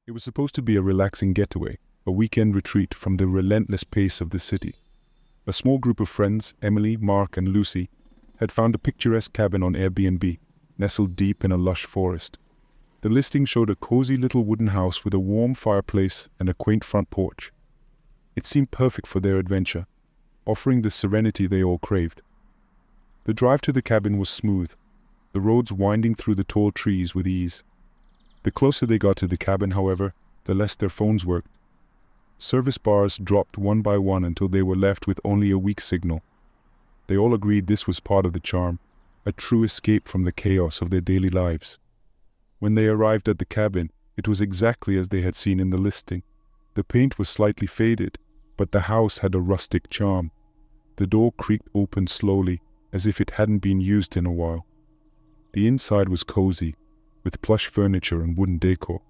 It was supposed to be a relaxing getaway, a weekend retreat from the relentless pace of the city. A small group of friends, Emily, Mark, and Lucy, had found a picturesque cabin on Airbnb, nestled deep in a lush forest. The listing showed a cozy little wooden house with a warm fireplace and a quaint front porch. It seemed perfect for their adventure, offering the serenity they all craved. The drive to the cabin was smooth, the roads winding through the tall trees with ease. The closer they got to the cabin, however, the less their phones worked. Service bars dropped one by one until they were left with only a weak signal. They all agreed this was part of the charm, a true escape from the chaos of their daily lives. When they arrived at the cabin, it was exactly as they had seen in the listing. The paint was slightly faded, but the house had a rustic charm. The door creaked open slowly, as if it hadn't been used in a while. The inside was cozy, with plush furniture and wooden decor.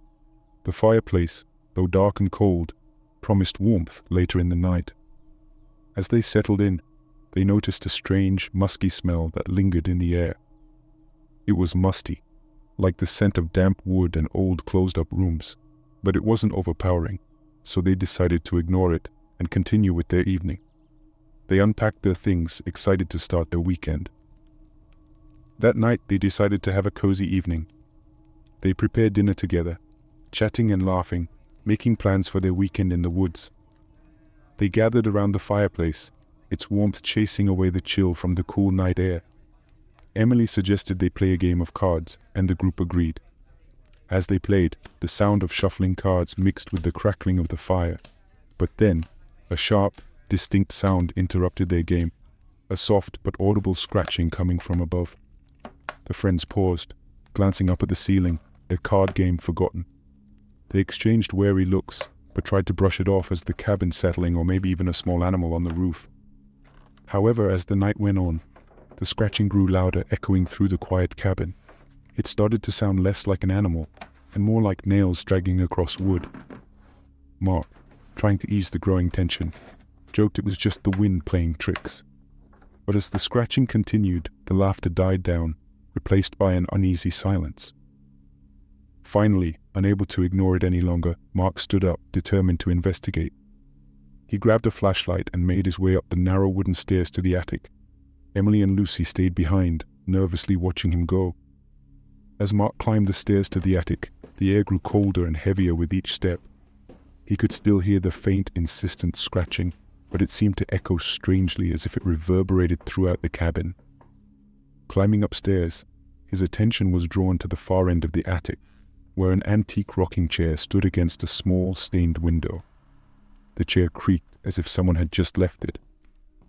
The fireplace, though dark and cold, promised warmth later in the night. As they settled in, they noticed a strange, musky smell that lingered in the air. It was musty, like the scent of damp wood and old closed-up rooms, but it wasn't overpowering, so they decided to ignore it and continue with their evening. They unpacked their things, excited to start their weekend. That night, they decided to have a cozy evening. They prepared dinner together, chatting and laughing, making plans for their weekend in the woods. They gathered around the fireplace, its warmth chasing away the chill from the cool night air. Emily suggested they play a game of cards, and the group agreed. As they played, the sound of shuffling cards mixed with the crackling of the fire. But then, a sharp, distinct sound interrupted their game, a soft but audible scratching coming from above. The friends paused, glancing up at the ceiling, their card game forgotten. They exchanged wary looks, but tried to brush it off as the cabin settling or maybe even a small animal on the roof. However, as the night went on, the scratching grew louder, echoing through the quiet cabin. It started to sound less like an animal, and more like nails dragging across wood. Mark, trying to ease the growing tension, joked it was just the wind playing tricks. But as the scratching continued, the laughter died down, replaced by an uneasy silence. Finally, unable to ignore it any longer, Mark stood up, determined to investigate. He grabbed a flashlight and made his way up the narrow wooden stairs to the attic. Emily and Lucy stayed behind, nervously watching him go. As Mark climbed the stairs to the attic, the air grew colder and heavier with each step. He could still hear the faint, insistent scratching, but it seemed to echo strangely as if it reverberated throughout the cabin. Climbing upstairs, his attention was drawn to the far end of the attic, where an antique rocking chair stood against a small, stained window. The chair creaked as if someone had just left it.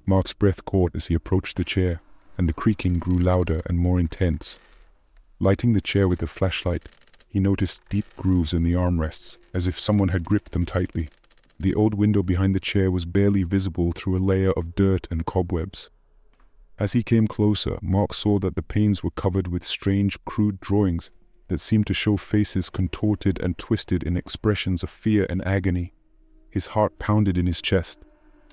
Mark's breath caught as he approached the chair, and the creaking grew louder and more intense. Lighting the chair with the flashlight, he noticed deep grooves in the armrests, as if someone had gripped them tightly. The old window behind the chair was barely visible through a layer of dirt and cobwebs. As he came closer, Mark saw that the panes were covered with strange, crude drawings that seemed to show faces contorted and twisted in expressions of fear and agony. His heart pounded in his chest.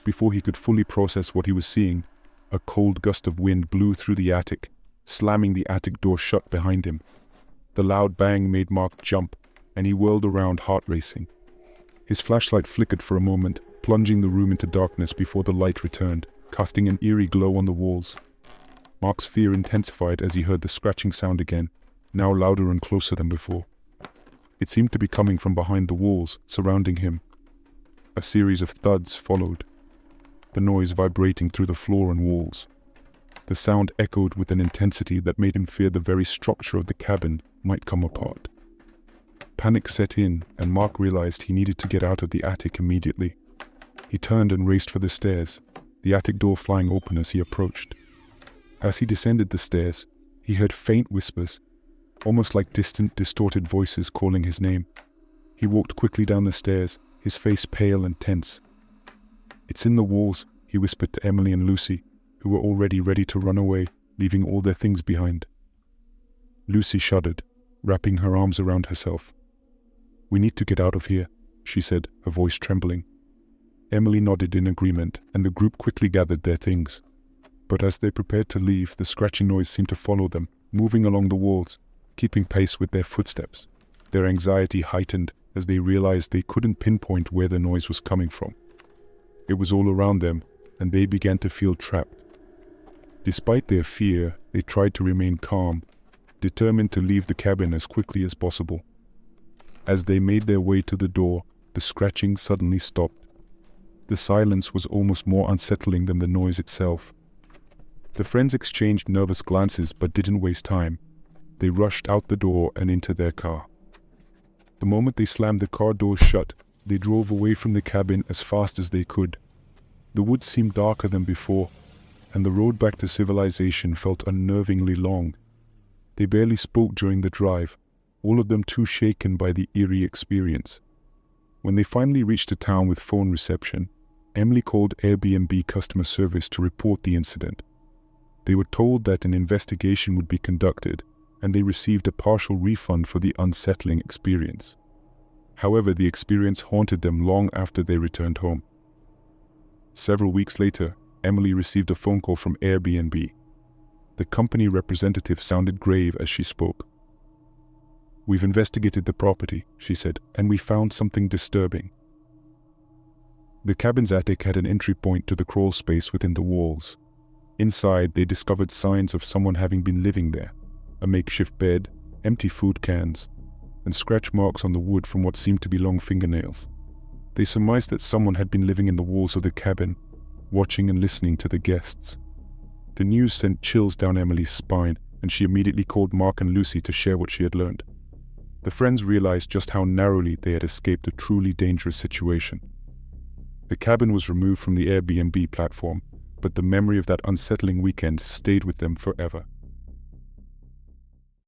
Before he could fully process what he was seeing, a cold gust of wind blew through the attic, slamming the attic door shut behind him. The loud bang made Mark jump, and he whirled around, heart racing. His flashlight flickered for a moment, plunging the room into darkness before the light returned, casting an eerie glow on the walls. Mark's fear intensified as he heard the scratching sound again, now louder and closer than before. It seemed to be coming from behind the walls, surrounding him. A series of thuds followed, the noise vibrating through the floor and walls. The sound echoed with an intensity that made him fear the very structure of the cabin might come apart. Panic set in, and Mark realized he needed to get out of the attic immediately. He turned and raced for the stairs, the attic door flying open as he approached. As he descended the stairs, he heard faint whispers, almost like distant, distorted voices calling his name. He walked quickly down the stairs, his face pale and tense. "It's in the walls," he whispered to Emily and Lucy, who were already ready to run away, leaving all their things behind. Lucy shuddered, wrapping her arms around herself. "We need to get out of here," she said, her voice trembling. Emily nodded in agreement, and the group quickly gathered their things. But as they prepared to leave, the scratching noise seemed to follow them, moving along the walls, keeping pace with their footsteps. Their anxiety heightened as they realized they couldn't pinpoint where the noise was coming from. It was all around them, and they began to feel trapped. Despite their fear, they tried to remain calm, determined to leave the cabin as quickly as possible. As they made their way to the door, the scratching suddenly stopped. The silence was almost more unsettling than the noise itself. The friends exchanged nervous glances but didn't waste time. They rushed out the door and into their car. The moment they slammed the car doors shut, they drove away from the cabin as fast as they could. The woods seemed darker than before, and the road back to civilization felt unnervingly long. They barely spoke during the drive, all of them too shaken by the eerie experience. When they finally reached a town with phone reception, Emily called Airbnb customer service to report the incident. They were told that an investigation would be conducted, and they received a partial refund for the unsettling experience. However, the experience haunted them long after they returned home. Several weeks later, Emily received a phone call from Airbnb. The company representative sounded grave as she spoke. "We've investigated the property," she said, "and we found something disturbing." The cabin's attic had an entry point to the crawl space within the walls. Inside, they discovered signs of someone having been living there: a makeshift bed, empty food cans, and scratch marks on the wood from what seemed to be long fingernails. They surmised that someone had been living in the walls of the cabin, watching and listening to the guests. The news sent chills down Emily's spine, and she immediately called Mark and Lucy to share what she had learned. The friends realized just how narrowly they had escaped a truly dangerous situation. The cabin was removed from the Airbnb platform, but the memory of that unsettling weekend stayed with them forever.